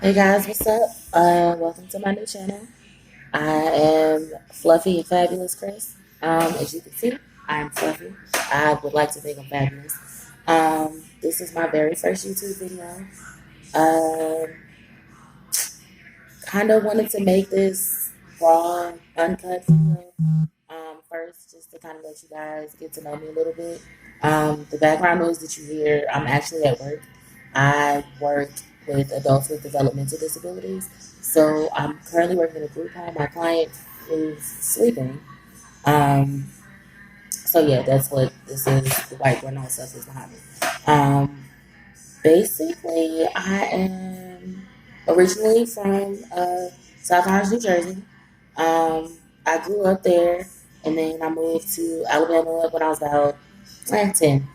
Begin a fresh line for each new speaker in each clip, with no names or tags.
Hey guys, what's up? Welcome to my new channel. I am Fluffy and Fabulous Chris. As you can see, I'm Fluffy. I would like to think I'm fabulous. This is my very first YouTube video. Um, kind of wanted to make this raw, uncut video. First, just to kind of let you guys get to know me a little bit. The background noise that you hear, I'm actually at work. I work with adults with developmental disabilities. So I'm currently working in a group home. My client is sleeping. Um, so yeah, that's what this is. The white background stuff is behind me. Um, Basically, I am originally from South Orange, New Jersey. I grew up there, and then I moved to Alabama when I was about 10.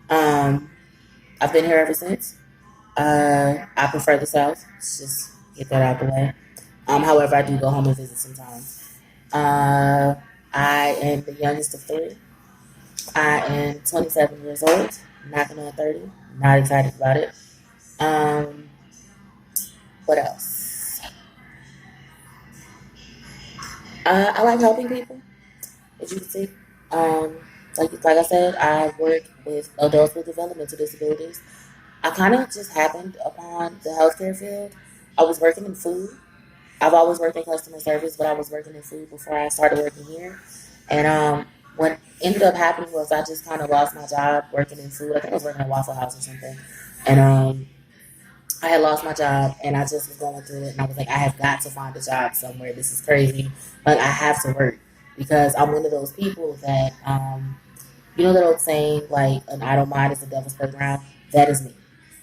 Um, I've been here ever since. I prefer the South. Let's just get that out the way. However, I do go home and visit sometimes. Uh, I am the youngest of three. I am 27 years old, knocking on 30. Not excited about it. Um, what else? I like helping people, as you can see. Um, like I said, I work with adults with developmental disabilities. I kind of just happened upon the healthcare field. I was working in food. I've always worked in customer service, but I was working in food before I started working here. And what ended up happening was I just kind of lost my job working in food. I think I was working at Waffle House or something. And I had lost my job and I just was going through it and I was like, I have got to find a job somewhere. This is crazy. But I have to work because I'm one of those people that, you know, that old saying, like, an idle mind is the devil's playground? That is me.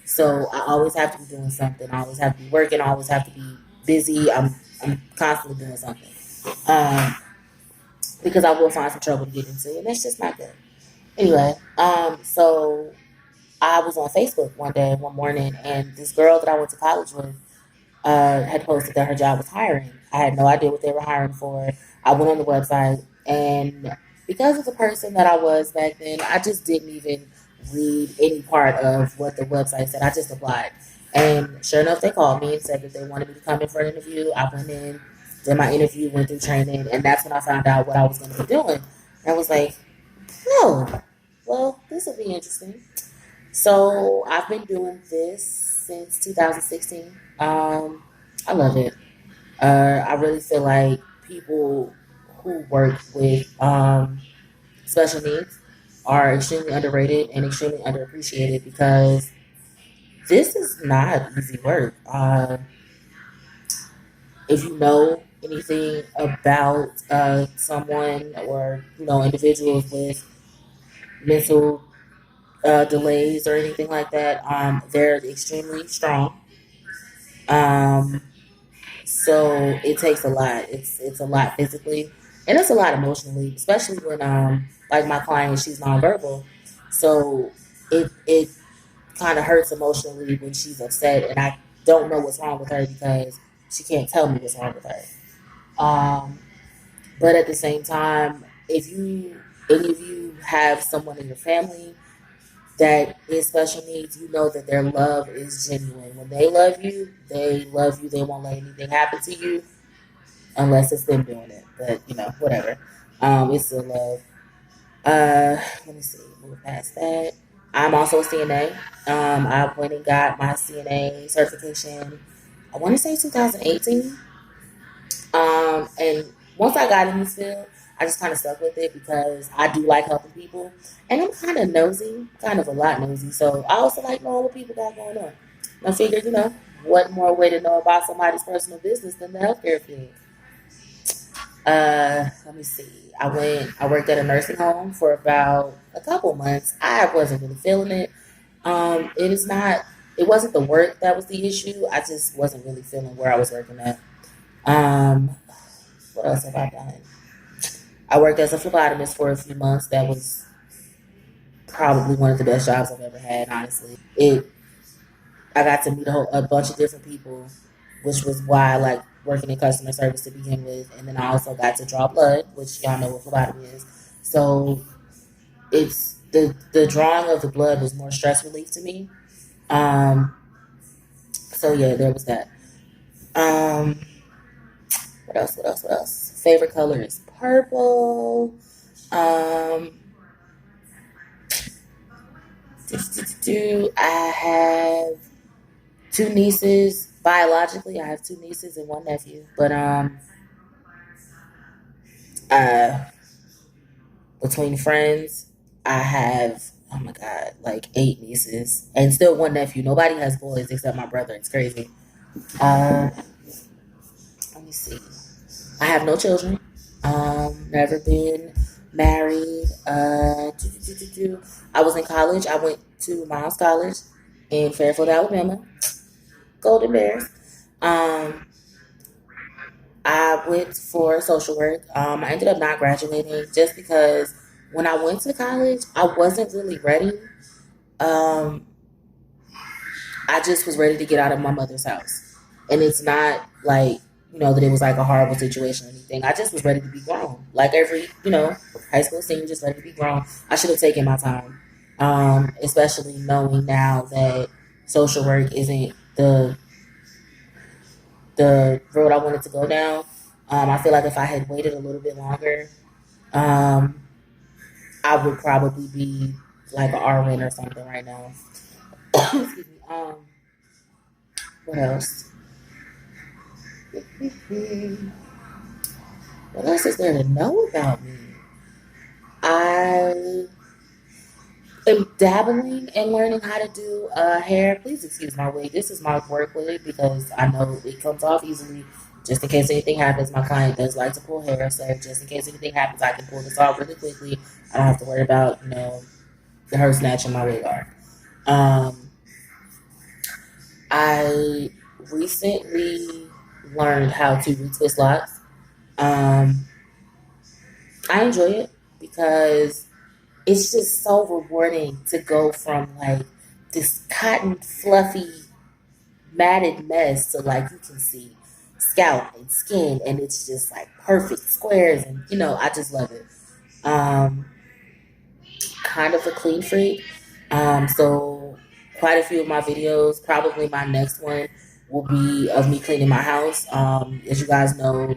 So I always have to be doing something. I always have to be working. I always have to be busy. I'm constantly doing something. Um, because I will find some trouble to get into, and that's just not good. Anyway, so I was on Facebook one day, one morning, and this girl that I went to college with had posted that her job was hiring. I had no idea what they were hiring for. I went on the website, and because of the person that I was back then, I just didn't even read any part of what the website said. I just applied. And sure enough, they called me and said that they wanted me to come in for an interview. I went in, did my interview, went through training, and that's when I found out what I was going to be doing. And I was like, oh, well, this will be interesting. So I've been doing this since 2016. I love it. I really feel like people who work with special needs are extremely underrated and extremely underappreciated because this is not easy work. If you know anything about someone or individuals with mental delays or anything like that, they're extremely strong. Um, So it takes a lot. It's a lot physically, and it's a lot emotionally, especially when like my client, she's nonverbal, so it kind of hurts emotionally when she's upset, and I don't know what's wrong with her because she can't tell me what's wrong with her. Um, but at the same time, if you any of you have someone in your family that is special needs, you know that their love is genuine. When they love you, they love you. They won't let anything happen to you unless it's them doing it. But whatever. It's still love. Let me see. Move past that. I'm also a CNA. I went and got my CNA certification. I want to say 2018. And once I got in this field, I just kind of stuck with it because I do like helping people, and I'm kind of nosy, kind of a lot nosy. So I also like knowing what people got going on. And I figured, what more way to know about somebody's personal business than the healthcare field? Let me see. I worked at a nursing home for about a couple months. I wasn't really feeling it. It is not, it wasn't the work that was the issue. I just wasn't really feeling where I was working at. Um, what else have I done? I worked as a phlebotomist for a few months. That was probably one of the best jobs I've ever had, honestly. I got to meet a bunch of different people, which was why I like working in customer service to begin with. And then I also got to draw blood, which y'all know what phlebotomy is. So it's the drawing of the blood was more stress relief to me. Um, so yeah, there was that. Um, what else? What else? What else? Favorite color is purple. Um, I have two nieces. Biologically, I have two nieces and one nephew. But uh, between friends, I have, oh my god, like eight nieces and still one nephew. Nobody has boys except my brother. It's crazy. Uh, let me see. I have no children. Never been married. I was in college. I went to Miles College in Fairfield, Alabama. Golden Bears. Um, I went for social work. I ended up not graduating just because when I went to college, I wasn't really ready. Um, I just was ready to get out of my mother's house. And it's not like, that it was like a horrible situation or anything. I just was ready to be grown. Like every, high school senior, just ready to be grown. I should have taken my time. Especially knowing now that social work isn't the road I wanted to go down. I feel like if I had waited a little bit longer, um, I would probably be like an RN or something right now. Excuse me. What else? What else is there to know about me? I am dabbling and learning how to do hair. Please excuse my wig. This is my work wig because I know it comes off easily. Just in case anything happens, my client does like to pull hair. So just in case anything happens, I can pull this off really quickly. I don't have to worry about, her snatching my wig off. Um, I recently learned how to retwist locks. Um, I enjoy it because it's just so rewarding to go from like this cotton fluffy matted mess to like you can see scalp and skin and it's just like perfect squares and I just love it. Um, kind of a clean freak. So quite a few of my videos, probably my next one will be of me cleaning my house. As you guys know,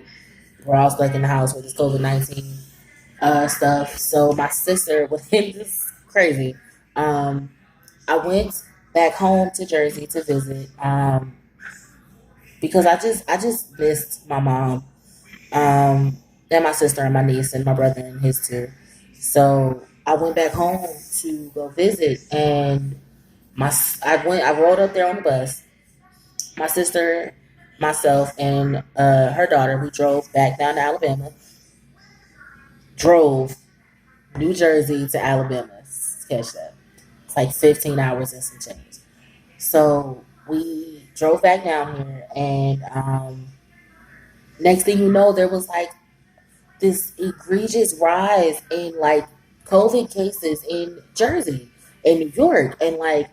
we're all stuck in the house with this COVID-19 stuff. So my sister was in this crazy. Um, I went back home to Jersey to visit because I just missed my mom and my sister and my niece and my brother and his too. So I went back home to go visit, and I rode up there on the bus. My sister, myself, and her daughter. We drove back down to Alabama. Drove New Jersey to Alabama. Catch that. It's like 15 hours and some change. So we drove back down here, and next thing you know, there was like this egregious rise in like COVID cases in Jersey and New York. And like,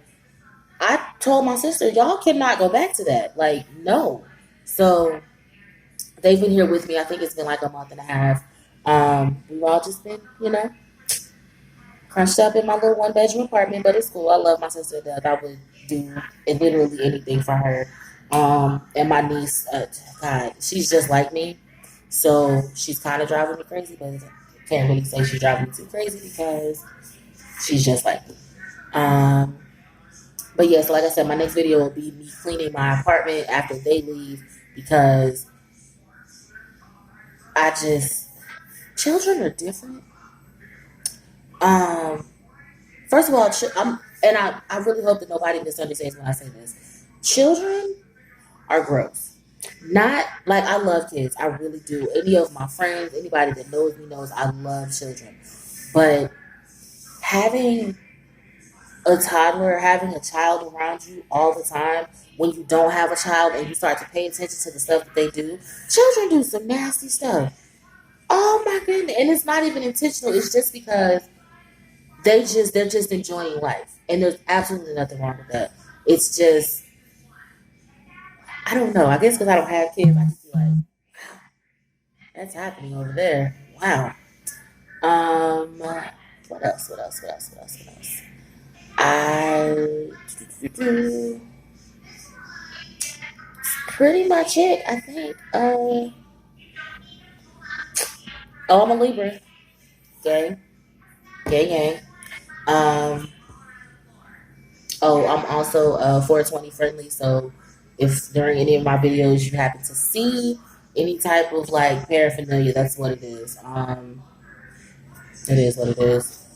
I told my sister, y'all cannot go back to that. Like, no. So they've been here with me. I think it's been like a month and a half. We've all just been, crunched up in my little one bedroom apartment, but it's cool. I love my sister to death. I would do literally anything for her. And my niece, God, she's just like me. So she's kind of driving me crazy, but can't really say she's driving me too crazy because she's just like me. Um, but yeah, so like I said, my next video will be me cleaning my apartment after they leave because children are different. Um, First of all, I really hope that nobody misunderstands when I say this. Children are gross. Not like I love kids. I really do. Any of my friends, anybody that knows me knows I love children. But having a toddler, having a child around you all the time when you don't have a child and you start to pay attention to the stuff that they do, children do some nasty stuff. Oh my goodness. And it's not even intentional. It's just because they're just enjoying life. And there's absolutely nothing wrong with that. It's just I don't know. I guess because I don't have kids, I just be like, that's happening over there. Wow. What else? What else? What else? What else? What else? I pretty much it, I think. Oh, I'm a Libra. Gang, gang, gang. Um, oh, I'm also 420 friendly. So if during any of my videos you happen to see any type of like paraphernalia, that's what it is. It is what it is.